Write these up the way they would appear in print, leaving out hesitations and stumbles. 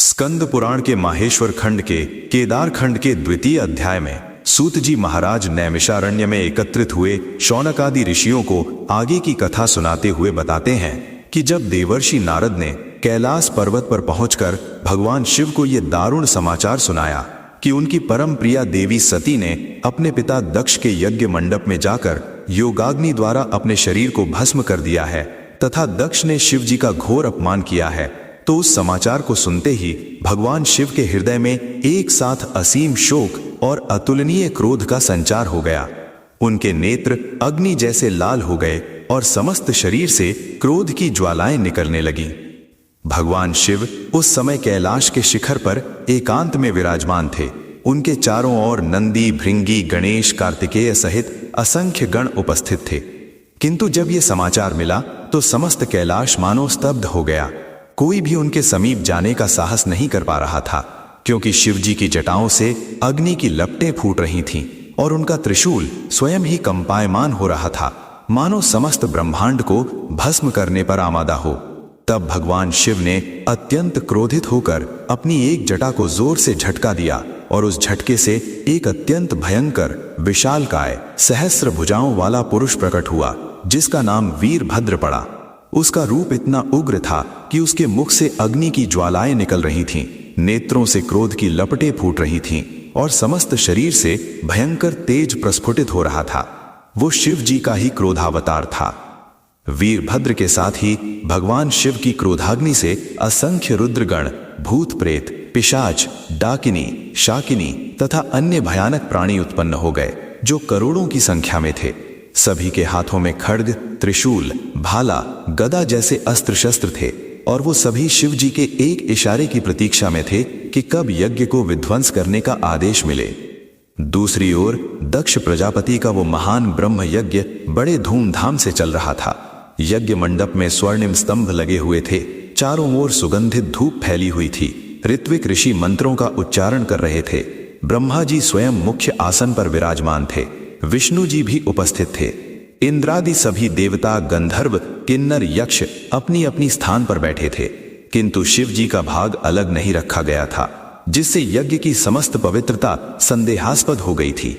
स्कंद पुराण के माहेश्वर खंड के केदार खंड के द्वितीय अध्याय में सूत जी महाराज नैमिषारण्य में एकत्रित हुए शौनक आदि ऋषियों को आगे की कथा सुनाते हुए बताते हैं कि जब देवर्षि नारद ने कैलाश पर्वत पर पहुंचकर भगवान शिव को ये दारुण समाचार सुनाया कि उनकी परम प्रिया देवी सती ने अपने पिता दक्ष के यज्ञ मंडप में जाकर योगाग्नि द्वारा अपने शरीर को भस्म कर दिया है तथा दक्ष ने शिव जी का घोर अपमान किया है, तो उस समाचार को सुनते ही भगवान शिव के हृदय में एक साथ असीम शोक और अतुलनीय क्रोध का संचार हो गया। उनके नेत्र अग्नि जैसे लाल हो गए और समस्त शरीर से क्रोध की ज्वालाएं निकलने लगीं। भगवान शिव उस समय कैलाश के शिखर पर एकांत में विराजमान थे। उनके चारों ओर नंदी, भृंगी, गणेश, कार्तिकेय सहित असंख्य गण उपस्थित थे। किंतु जब ये समाचार मिला तो समस्त कैलाश मानो स्तब्ध हो गया। कोई भी उनके समीप जाने का साहस नहीं कर पा रहा था, क्योंकि शिव जी की जटाओं से अग्नि की लपटें फूट रही थीं और उनका त्रिशूल स्वयं ही कंपायमान हो रहा था, मानो समस्त ब्रह्मांड को भस्म करने पर आमादा हो। तब भगवान शिव ने अत्यंत क्रोधित होकर अपनी एक जटा को जोर से झटका दिया और उस झटके से एक अत्यंत भयंकर विशालकाय सहस्र भुजाओं वाला पुरुष प्रकट हुआ, जिसका नाम वीरभद्र पड़ा। उसका रूप इतना उग्र था कि उसके मुख से अग्नि की ज्वालाएं निकल रही थीं, नेत्रों से क्रोध की लपटें फूट रही थीं और समस्त शरीर से भयंकर तेज प्रस्फुटित हो रहा था। वो शिव जी का ही क्रोधावतार था। वीरभद्र के साथ ही भगवान शिव की क्रोधाग्नि से असंख्य रुद्रगण, भूत प्रेत, पिशाच, डाकिनी, शाकिनी तथा अन्य भयानक प्राणी उत्पन्न हो गए, जो करोड़ों की संख्या में थे। सभी के हाथों में खड्ग, त्रिशूल, भाला, गदा जैसे अस्त्र शस्त्र थे और वो सभी शिव जी के एक इशारे की प्रतीक्षा में थे कि कब यज्ञ को विध्वंस करने का आदेश मिले। दूसरी ओर दक्ष प्रजापति का वो महान ब्रह्म यज्ञ बड़े धूमधाम से चल रहा था। यज्ञ मंडप में स्वर्णिम स्तंभ लगे हुए थे, चारों ओर सुगंधित धूप फैली हुई थी। ऋत्विक ऋषि मंत्रों का उच्चारण कर रहे थे। ब्रह्मा जी स्वयं मुख्य आसन पर विराजमान थे। विष्णु जी भी उपस्थित थे। इंद्रादि सभी देवता, गंधर्व, किन्नर, यक्ष अपनी अपनी स्थान पर बैठे थे, किंतु शिव जी का भाग अलग नहीं रखा गया था, जिससे यज्ञ की समस्त पवित्रता संदेहास्पद हो गई थी।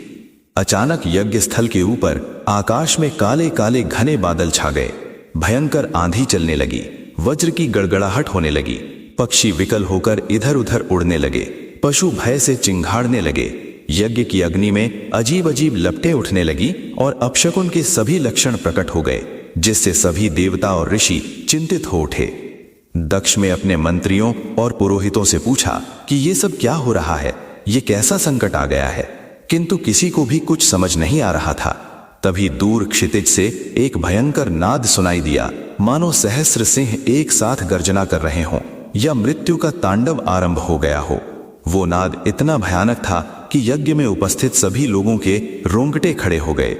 अचानक यज्ञ स्थल के ऊपर आकाश में काले काले घने बादल छा गए। भयंकर आंधी चलने लगी, वज्र की गड़गड़ाहट होने लगी, पक्षी विकल होकर इधर उधर उड़ने लगे, पशु भय से चिंघाड़ने लगे। यज्ञ की अग्नि में अजीब अजीब लपटें उठने लगी और अपशकुन के सभी लक्षण प्रकट हो गए, जिससे सभी देवता और ऋषि चिंतित हो उठे। दक्ष में अपने मंत्रियों और पुरोहितों से पूछा कि ये सब क्या हो रहा है, ये कैसा संकट आ गया है, किंतु किसी को भी कुछ समझ नहीं आ रहा था। तभी दूर क्षितिज से एक भयंकर नाद सुनाई दिया, मानो सहस्र सिंह एक साथ गर्जना कर रहे हों या मृत्यु का तांडव आरंभ हो गया हो। वो नाद इतना भयानक था कि यज्ञ में उपस्थित सभी लोगों के रोंगटे खड़े हो गए।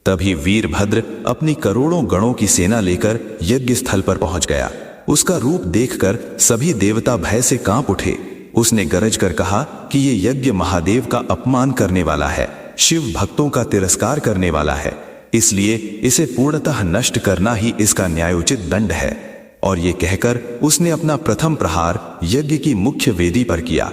तभी वीरभद्र अपनी करोड़ों गणों की सेना लेकर यज्ञ स्थल पर पहुंच गया। उसका रूप देखकर सभी देवता भय से कांप उठे। उसने गरज कर कहा कि ये यज्ञ महादेव का अपमान करने वाला है, शिव भक्तों का तिरस्कार करने वाला है, इसलिए इसे पूर्णतः नष्ट करना ही इसका न्यायोचित दंड है। और ये कहकर उसने अपना प्रथम प्रहार यज्ञ की मुख्य वेदी पर किया।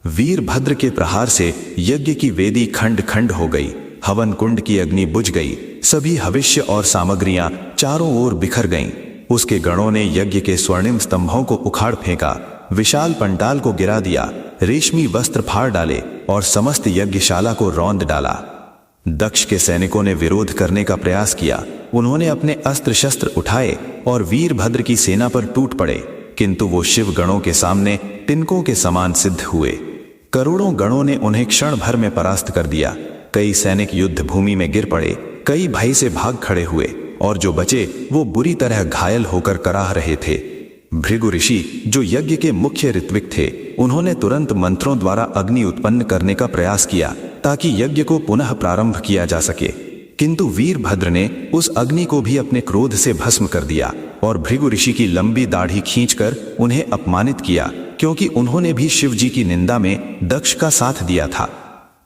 वीरभद्र के प्रहार से यज्ञ की वेदी खंड खंड हो गई, हवन कुंड की अग्नि बुझ गई, सभी हविष्य और सामग्रियां चारों ओर बिखर गईं। उसके गणों ने यज्ञ के स्वर्णिम स्तंभों को उखाड़ फेंका, विशाल पंडाल को गिरा दिया, रेशमी वस्त्र फाड़ डाले और समस्त यज्ञशाला को रौंद डाला। दक्ष के सैनिकों ने विरोध करने का प्रयास किया। उन्होंने अपने अस्त्र शस्त्र उठाए और वीरभद्र की सेना पर टूट पड़े, किंतु वो शिव गणों के सामने तिनकों के समान सिद्ध हुए। करोड़ों गणों ने उन्हें क्षण भर में परास्त कर दिया। कई सैनिक युद्ध भूमि में गिर पड़े, कई भय से भाग खड़े हुए और जो बचे वो बुरी तरह घायल होकर कराह रहे थे। भृगु ऋषि, जो यज्ञ के मुख्य ऋत्विक थे, उन्होंने तुरंत मंत्रों द्वारा अग्नि उत्पन्न करने का प्रयास किया ताकि यज्ञ को पुनः प्रारंभ किया जा सके, किंतु वीरभद्र ने उस अग्नि को भी अपने क्रोध से भस्म कर दिया और भृगु ऋषि की लंबी दाढ़ी खींचकर उन्हें अपमानित किया, क्योंकि उन्होंने भी शिव जी की निंदा में दक्ष का साथ दिया था।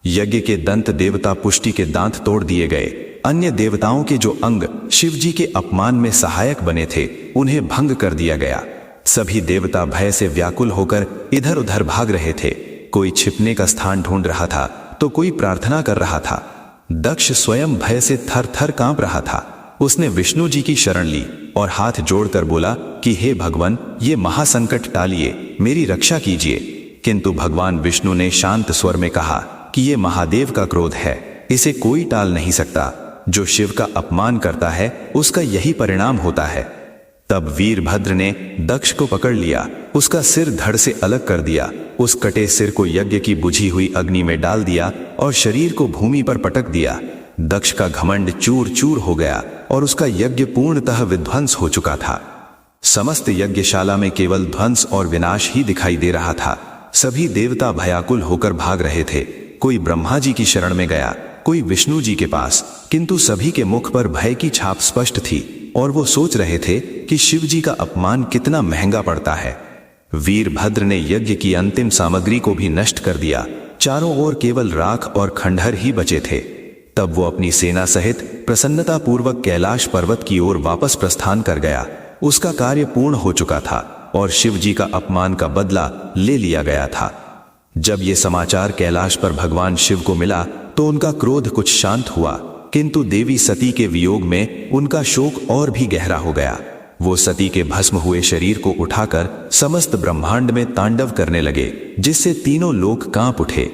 यज्ञ के दंत देवता पुष्टि के दांत तोड़ दिए गए। अन्य देवताओं के जो अंग शिव जी के अपमान में सहायक बने थे, उन्हें भंग कर दिया गया। सभी देवता भय से व्याकुल होकर इधर उधर भाग रहे थे। कोई छिपने का स्थान ढूंढ रहा था तो कोई प्रार्थना कर रहा था। दक्ष स्वयं भय से थर थर कांप रहा था। उसने विष्णु जी की शरण ली और हाथ जोड़कर बोला कि हे भगवान, ये महासंकट टालिए, मेरी रक्षा कीजिए। किंतु भगवान विष्णु ने शांत स्वर में कहा कि ये महादेव का क्रोध है, इसे कोई टाल नहीं सकता। जो शिव का अपमान करता है उसका यही परिणाम होता है। तब वीरभद्र ने दक्ष को पकड़ लिया, उसका सिर धड़ से अलग कर दिया, उस कटे सिर को यज्ञ की बुझी हुई अग्नि में डाल दिया और शरीर को भूमि पर पटक दिया। दक्ष का घमंड चूर चूर हो गया और उसका यज्ञ पूर्णतः विध्वंस हो चुका था। समस्त यज्ञशाला में केवल ध्वंस और विनाश ही दिखाई दे रहा था। सभी देवता भयाकुल होकर भाग रहे थे। कोई ब्रह्मा जी की शरण में गया, कोई विष्णु जी के पास, किंतु सभी के मुख पर भय की छाप स्पष्ट थी और वो सोच रहे थे कि शिव जी का अपमान कितना महंगा पड़ता है। वीरभद्र ने यज्ञ की अंतिम सामग्री को भी नष्ट कर दिया। चारों ओर केवल राख और खंडहर ही बचे थे। तब वो अपनी सेना सहित प्रसन्नता पूर्वक कैलाश पर्वत की ओर वापस प्रस्थान कर गया। उसका कार्य पूर्ण हो चुका था और शिव जी का अपमान का बदला ले लिया गया था। जब ये समाचार कैलाश पर भगवान शिव को मिला तो उनका क्रोध कुछ शांत हुआ, किंतु देवी सती के वियोग में उनका शोक और भी गहरा हो गया। वो सती के भस्म हुए शरीर को उठाकर समस्त ब्रह्मांड में तांडव करने लगे, जिससे तीनों लोक कांप उठे।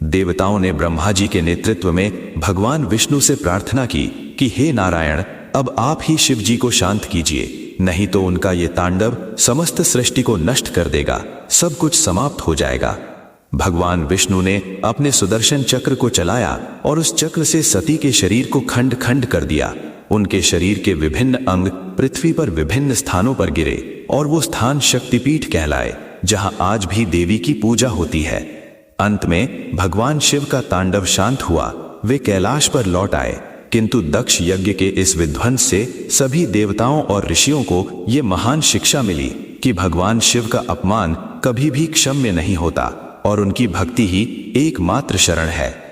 देवताओं ने ब्रह्मा जी के नेतृत्व में भगवान विष्णु से प्रार्थना की कि हे नारायण, अब आप ही शिव जी को शांत कीजिए, नहीं तो उनका ये तांडव समस्त सृष्टि को नष्ट कर देगा, सब कुछ समाप्त हो जाएगा। भगवान विष्णु ने अपने सुदर्शन चक्र को चलाया और उस चक्र से सती के शरीर को खंड खंड कर दिया। उनके शरीर के विभिन्न अंग पृथ्वी पर विभिन्न स्थानों पर गिरे और वो स्थान शक्तिपीठ कहलाए, जहां आज भी देवी की पूजा होती है। अंत में भगवान शिव का तांडव शांत हुआ, वे कैलाश पर लौट आए, किंतु दक्ष यज्ञ के इस विध्वंस से सभी देवताओं और ऋषियों को ये महान शिक्षा मिली कि भगवान शिव का अपमान कभी भी क्षम्य नहीं होता और उनकी भक्ति ही एकमात्र शरण है।